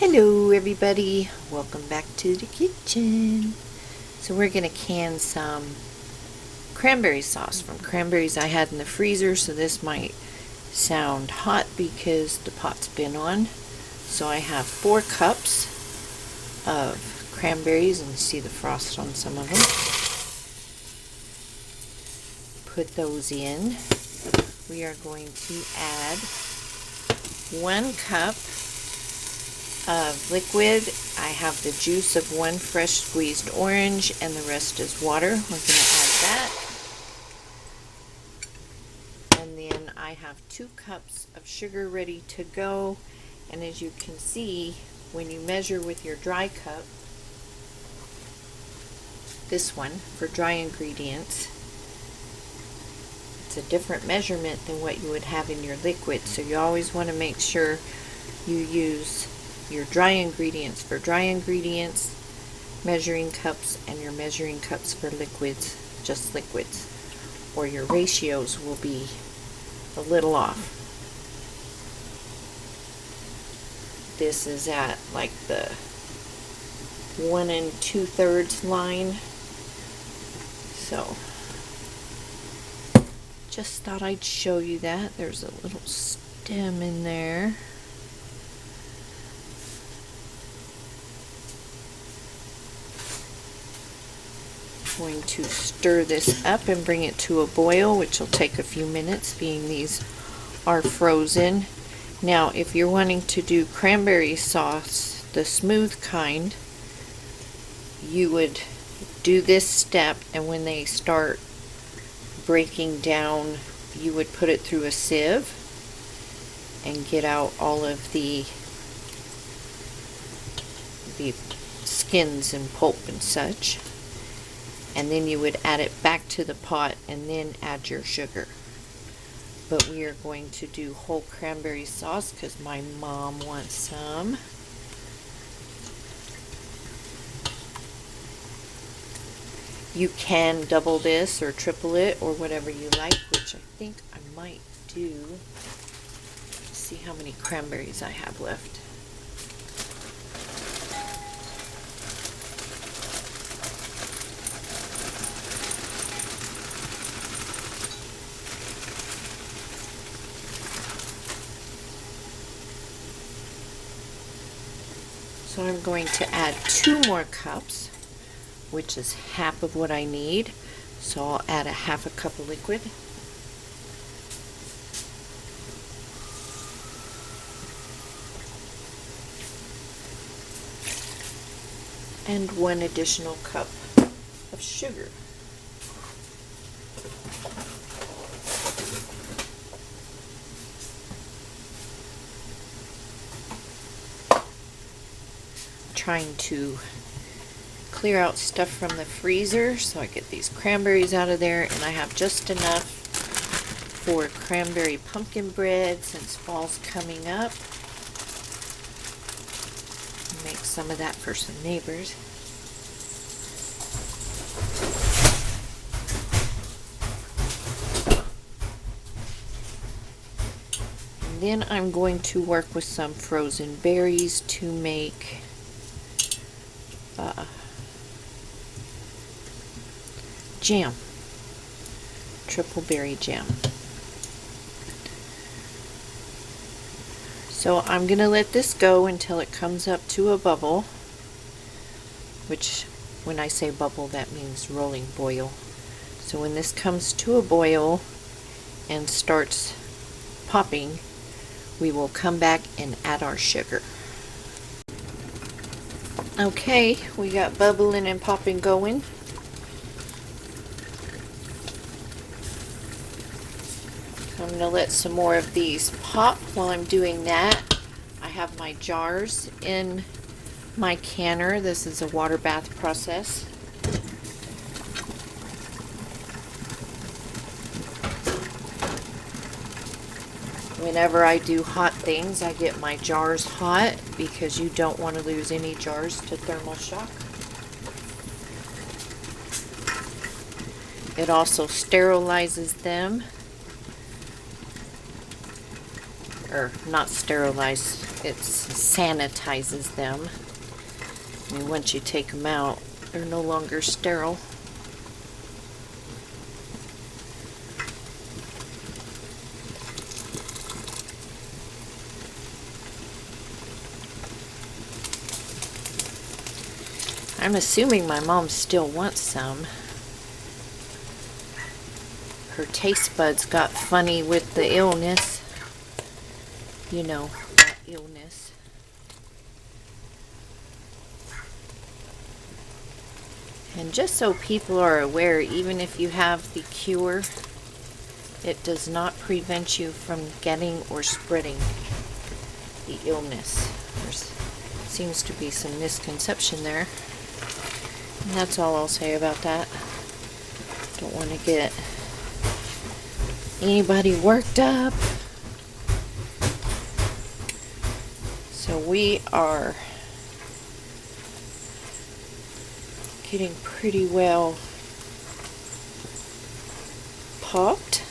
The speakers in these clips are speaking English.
Hello everybody, welcome back to the kitchen. So we're going to can some cranberry sauce from cranberries I had in the freezer, so this might sound hot because the pot's been on. So I have 4 cups of cranberries, and you see the frost on some of them. Put those in. We are going to add 1 cup of liquid. I have the juice of 1 fresh squeezed orange, and the rest is water. We're going to add that. And then I have 2 cups of sugar ready to go. And as you can see, when you measure with your dry cup, this one for dry ingredients, it's a different measurement than what you would have in your liquid. So you always want to make sure you use your dry ingredients for dry ingredients, measuring cups, and your measuring cups for liquids, just liquids, or your ratios will be a little off. This is at like the 1 2/3 line, so just thought I'd show you that. There's a little stem in there. Going to stir this up and bring it to a boil, which will take a few minutes, being these are frozen. Now, if you're wanting to do cranberry sauce, the smooth kind, you would do this step, and when they start breaking down, you would put it through a sieve and get out all of the skins and pulp and such. And then you would add it back to the pot and then add your sugar. But we are going to do whole cranberry sauce because my mom wants some. You can double this or triple it or whatever you like, which I think I might do. Let's see how many cranberries I have left. So I'm going to add 2 more cups, which is half of what I need. So I'll add a half a cup of liquid. And 1 additional cup of sugar. Trying to clear out stuff from the freezer so I get these cranberries out of there, and I have just enough for cranberry pumpkin bread since fall's coming up. Make some of that for some neighbors. And then I'm going to work with some frozen berries to make jam, triple berry jam. So I'm going to let this go until it comes up to a bubble, which when I say bubble, that means rolling boil. So when this comes to a boil and starts popping, we will come back and add our sugar. Okay, we got bubbling and popping going. I'm going to let some more of these pop. While I'm doing that, I have my jars in my canner. This is a water bath process. Whenever I do hot things, I get my jars hot because you don't want to lose any jars to thermal shock. It also sterilizes them. or not sterilize, it sanitizes them. I mean, once you take them out, they're no longer sterile. I'm assuming my mom still wants some. Her taste buds got funny with the illness. You know, that illness. And just so people are aware, even if you have the cure, it does not prevent you from getting or spreading the illness. There seems to be some misconception there. And that's all I'll say about that. Don't want to get anybody worked up. So we are getting pretty well popped.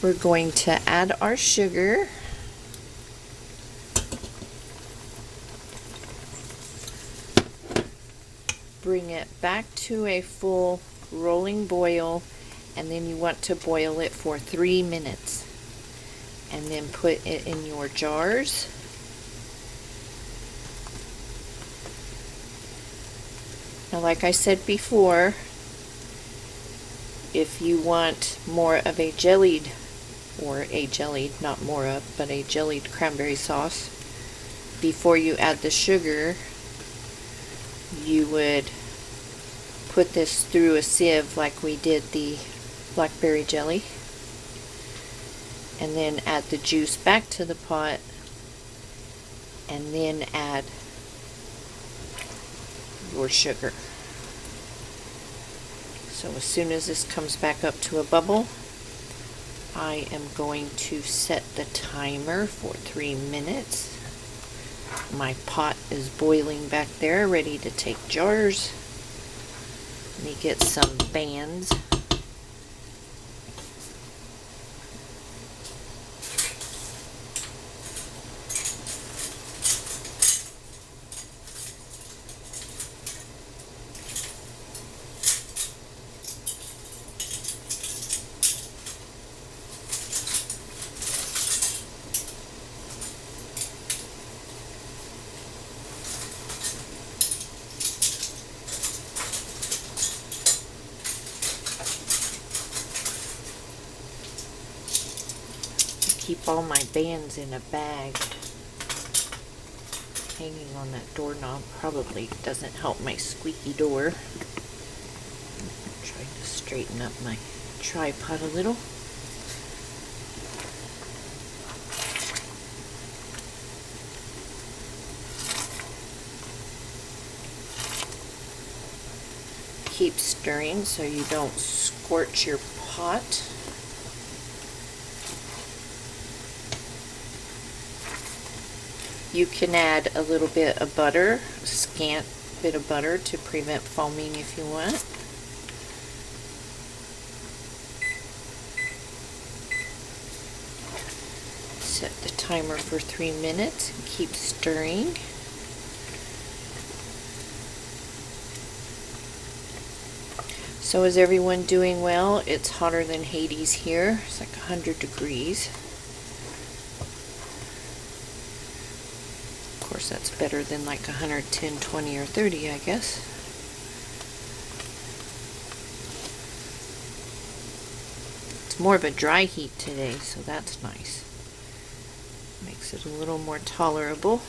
We're going to add our sugar. Bring it back to a full rolling boil, and then you want to boil it for 3 minutes. And then put it in your jars. Now, like I said before, if you want more of a jellied, not more of, but a jellied cranberry sauce, before you add the sugar, you would put this through a sieve like we did the blackberry jelly, and then add the juice back to the pot, and then add your sugar. So as soon as this comes back up to a bubble, I am going to set the timer for 3 minutes. My pot is boiling back there, ready to take jars. Let me get some bands. Keep all my bands in a bag. Hanging on that doorknob probably doesn't help my squeaky door. I'm trying to straighten up my tripod a little. Keep stirring so you don't scorch your pot. You can add a little bit of butter, a scant bit of butter, to prevent foaming if you want. Set the timer for 3 minutes and keep stirring. So is everyone doing well? It's hotter than Hades here. It's like 100 degrees. Of course, that's better than like 110, 20, or 30, I guess. It's more of a dry heat today, so that's nice. Makes it a little more tolerable.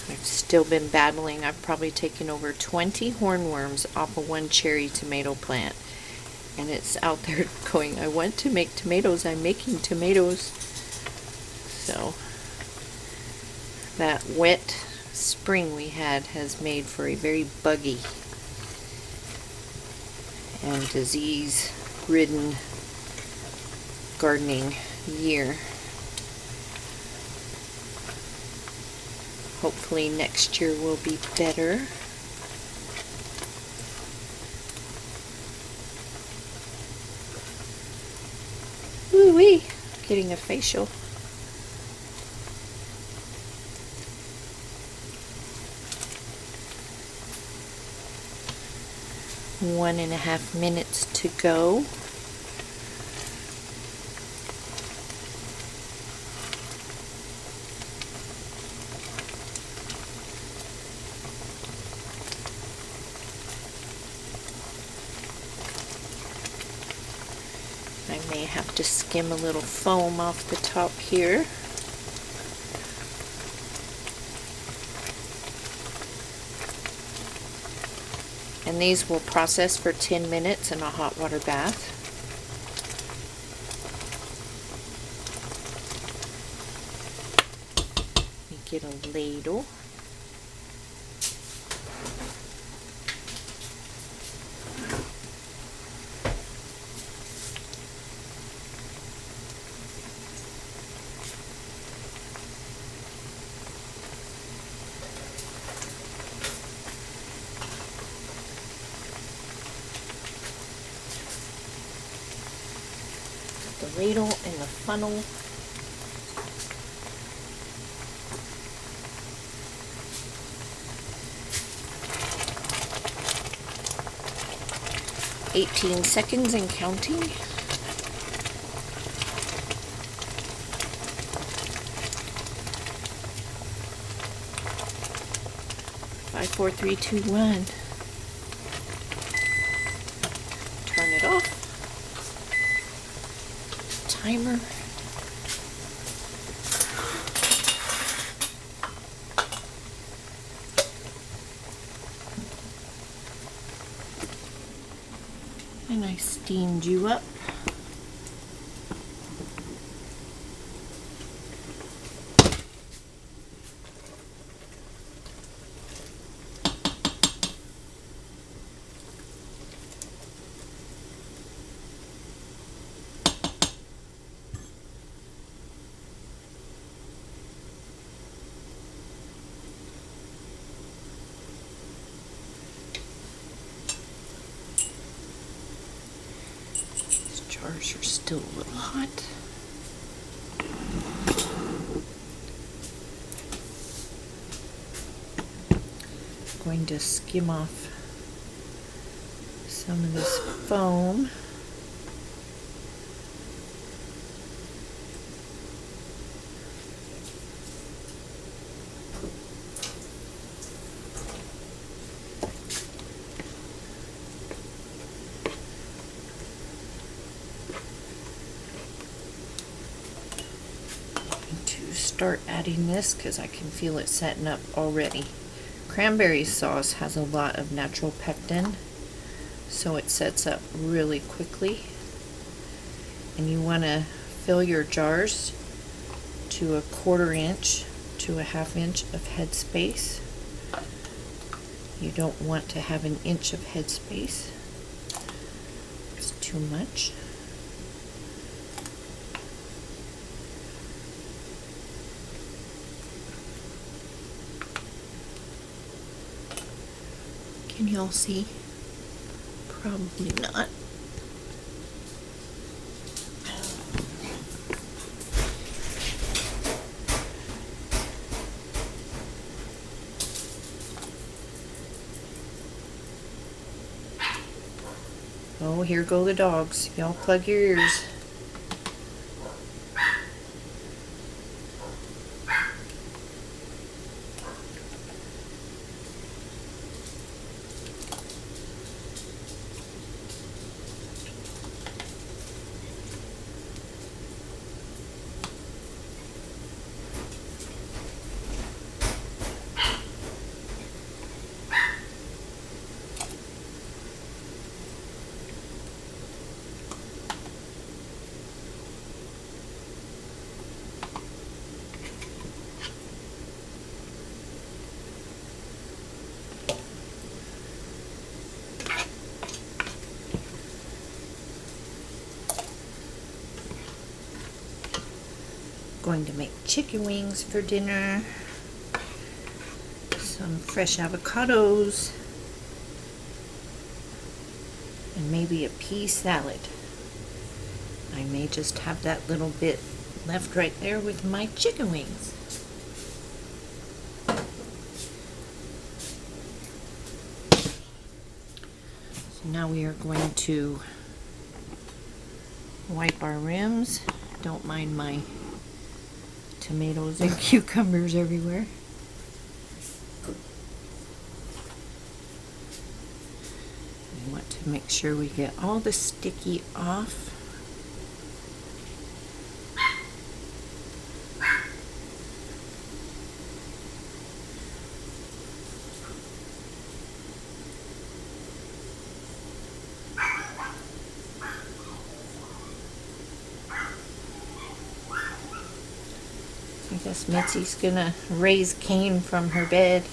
I've still been battling. I've probably taken over 20 hornworms off of one cherry tomato plant. And it's out there going, I want to make tomatoes, I'm making tomatoes. So that wet spring we had has made for a very buggy and disease-ridden gardening year. Hopefully next year will be better. Woo-wee, getting a facial. One and a half minutes to go. I may have to skim a little foam off the top here. And these will process for 10 minutes in a hot water bath. You get a ladle. The ladle and the funnel. "18 seconds and counting." Five, 4, 3, 2, 1. Turn it off. Timer. And I steamed you up. Jars are still a little hot. I'm going to skim off some of this foam. Start adding this because I can feel it setting up already. Cranberry sauce has a lot of natural pectin, so it sets up really quickly. And you want to fill your jars to a 1/4 inch to a 1/2 inch of head space. You don't want to have an inch of head space. It's too much. Can y'all see? Probably not. Oh, here go the dogs. Y'all plug your ears. Going to make chicken wings for dinner, some fresh avocados, and maybe a pea salad. I I may just have that little bit left right there with my chicken wings. So now we are going to wipe our rims. Don't mind my tomatoes and cucumbers everywhere. We want to make sure we get all the sticky off. I guess Mitzi's gonna raise Cain from her bed.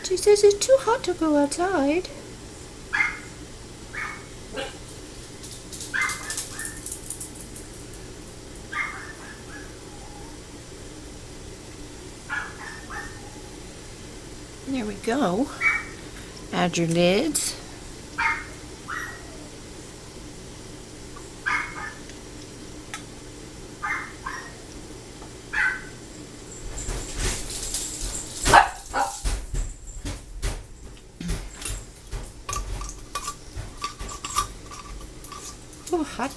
She says it's too hot to go outside. There we go. Add your lids. Oh, hot.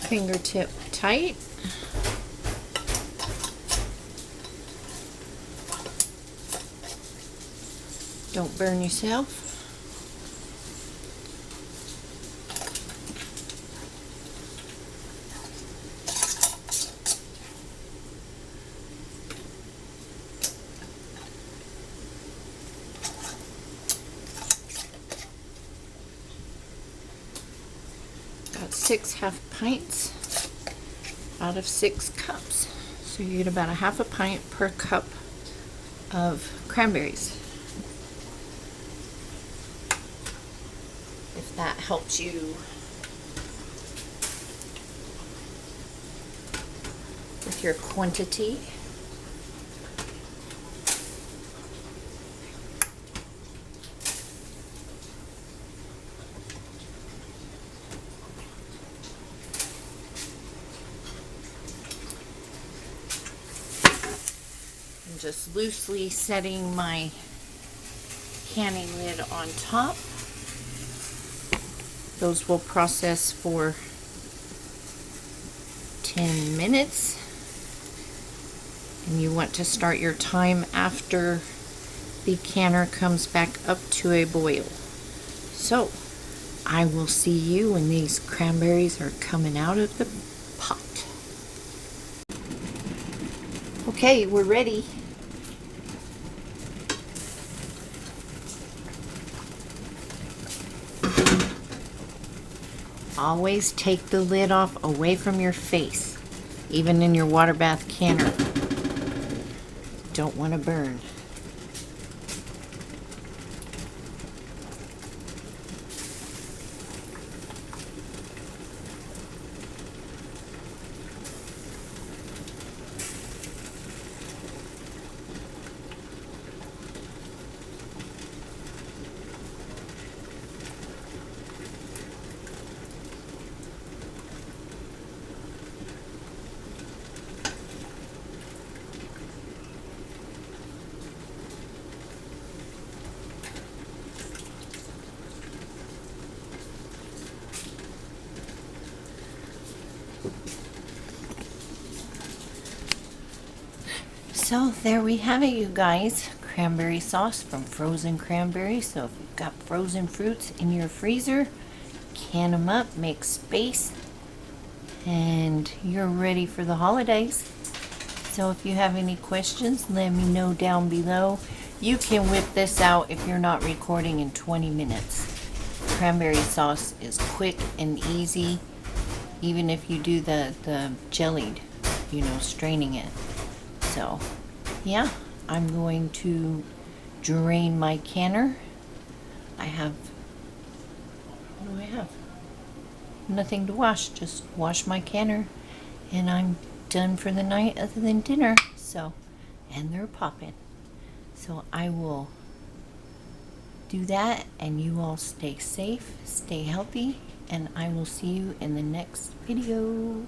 Fingertip tight. Don't burn yourself. Got 6 half pints out of 6 cups. So you get about a half a pint per cup of cranberries. If that helps you with your quantity. I'm just loosely setting my canning lid on top. Those will process for 10 minutes. And you want to start your time after the canner comes back up to a boil. So, I will see you when these cranberries are coming out of the pot. Okay, we're ready. Always take the lid off away from your face, even in your water bath canner. Don't want to burn. So there we have it, you guys. Cranberry sauce from frozen cranberries. So if you've got frozen fruits in your freezer, can them up, make space, and you're ready for the holidays. So if you have any questions, let me know down below. You can whip this out if you're not recording in 20 minutes. Cranberry sauce is quick and easy, even if you do the jellied, straining it. So, yeah, I'm going to drain my canner. What do I have? Nothing to wash, just wash my canner, and I'm done for the night other than dinner. So, and they're popping. So I will do that, and you all stay safe, stay healthy, and I will see you in the next video.